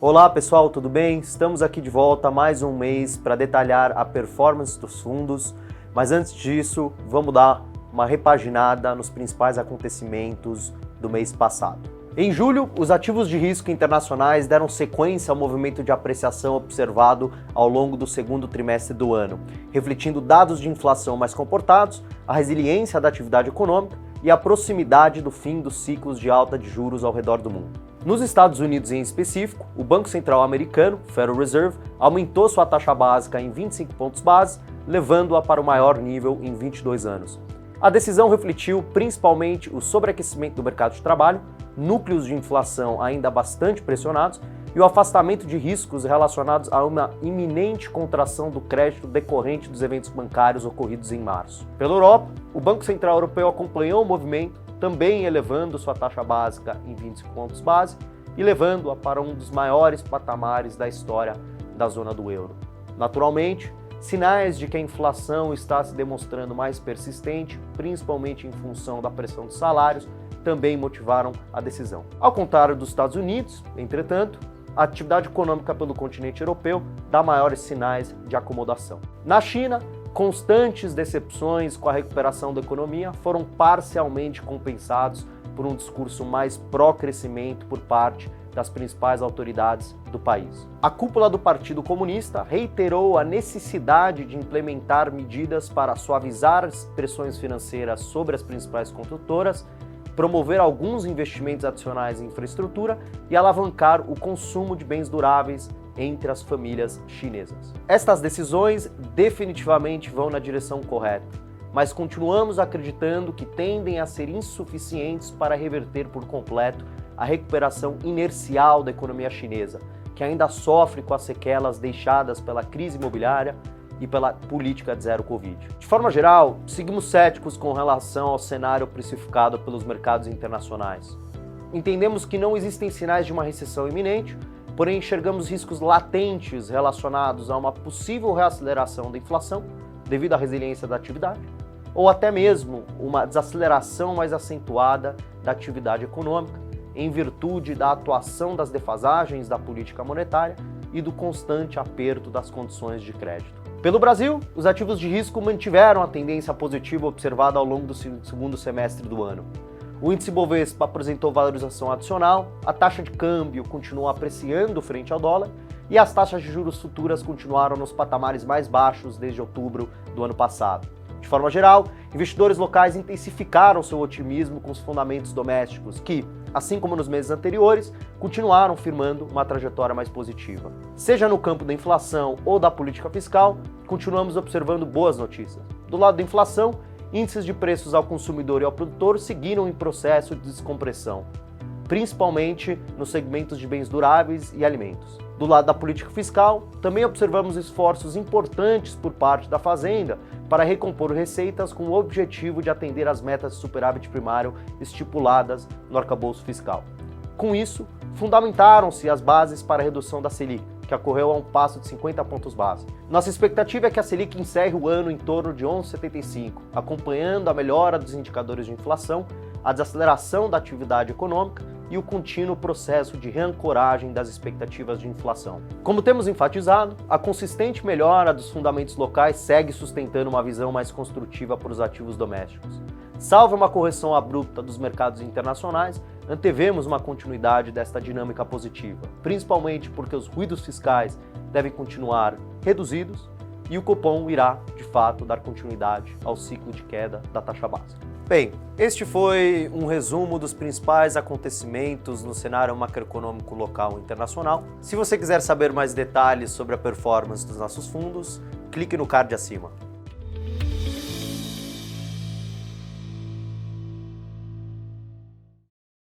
Olá pessoal, tudo bem? Estamos aqui de volta mais um mês para detalhar a performance dos fundos, mas antes disso, vamos dar uma repaginada nos principais acontecimentos do mês passado. Em julho, os ativos de risco internacionais deram sequência ao movimento de apreciação observado ao longo do segundo trimestre do ano, refletindo dados de inflação mais comportados, a resiliência da atividade econômica e a proximidade do fim dos ciclos de alta de juros ao redor do mundo. Nos Estados Unidos em específico, o Banco Central americano, Federal Reserve, aumentou sua taxa básica em 25 pontos base, levando-a para o maior nível em 22 anos. A decisão refletiu principalmente o sobreaquecimento do mercado de trabalho, núcleos de inflação ainda bastante pressionados e o afastamento de riscos relacionados a uma iminente contração do crédito decorrente dos eventos bancários ocorridos em março. Pela Europa, o Banco Central Europeu acompanhou o movimento, também elevando sua taxa básica em 25 pontos base e levando-a para um dos maiores patamares da história da zona do euro. Naturalmente, sinais de que a inflação está se demonstrando mais persistente, principalmente em função da pressão dos salários, também motivaram a decisão. Ao contrário dos Estados Unidos, entretanto, a atividade econômica pelo continente europeu dá maiores sinais de acomodação. Na China, constantes decepções com a recuperação da economia foram parcialmente compensados por um discurso mais pró-crescimento por parte das principais autoridades do país. A cúpula do Partido Comunista reiterou a necessidade de implementar medidas para suavizar as pressões financeiras sobre as principais construtoras, promover alguns investimentos adicionais em infraestrutura e alavancar o consumo de bens duráveis entre as famílias chinesas. Estas decisões definitivamente vão na direção correta, mas continuamos acreditando que tendem a ser insuficientes para reverter por completo a recuperação inercial da economia chinesa, que ainda sofre com as sequelas deixadas pela crise imobiliária e pela política de zero Covid. De forma geral, seguimos céticos com relação ao cenário precificado pelos mercados internacionais. Entendemos que não existem sinais de uma recessão iminente, porém enxergamos riscos latentes relacionados a uma possível reaceleração da inflação devido à resiliência da atividade, ou até mesmo uma desaceleração mais acentuada da atividade econômica, em virtude da atuação das defasagens da política monetária e do constante aperto das condições de crédito. Pelo Brasil, os ativos de risco mantiveram a tendência positiva observada ao longo do segundo semestre do ano. O índice Bovespa apresentou valorização adicional, a taxa de câmbio continuou apreciando frente ao dólar e as taxas de juros futuras continuaram nos patamares mais baixos desde outubro do ano passado. De forma geral, investidores locais intensificaram seu otimismo com os fundamentos domésticos que, assim como nos meses anteriores, continuaram firmando uma trajetória mais positiva. Seja no campo da inflação ou da política fiscal, continuamos observando boas notícias. Do lado da inflação, índices de preços ao consumidor e ao produtor seguiram em processo de descompressão, principalmente nos segmentos de bens duráveis e alimentos. Do lado da política fiscal, também observamos esforços importantes por parte da Fazenda para recompor receitas com o objetivo de atender às metas de superávit primário estipuladas no arcabouço fiscal. Com isso, fundamentaram-se as bases para a redução da Selic, que ocorreu a um passo de 50 pontos base. Nossa expectativa é que a Selic encerre o ano em torno de 11,75, acompanhando a melhora dos indicadores de inflação, a desaceleração da atividade econômica e o contínuo processo de reancoragem das expectativas de inflação. Como temos enfatizado, a consistente melhora dos fundamentos locais segue sustentando uma visão mais construtiva para os ativos domésticos. Salvo uma correção abrupta dos mercados internacionais, antevemos uma continuidade desta dinâmica positiva, principalmente porque os ruídos fiscais devem continuar reduzidos e o Copom irá, de fato, dar continuidade ao ciclo de queda da taxa básica. Bem, este foi um resumo dos principais acontecimentos no cenário macroeconômico local e internacional. Se você quiser saber mais detalhes sobre a performance dos nossos fundos, clique no card acima.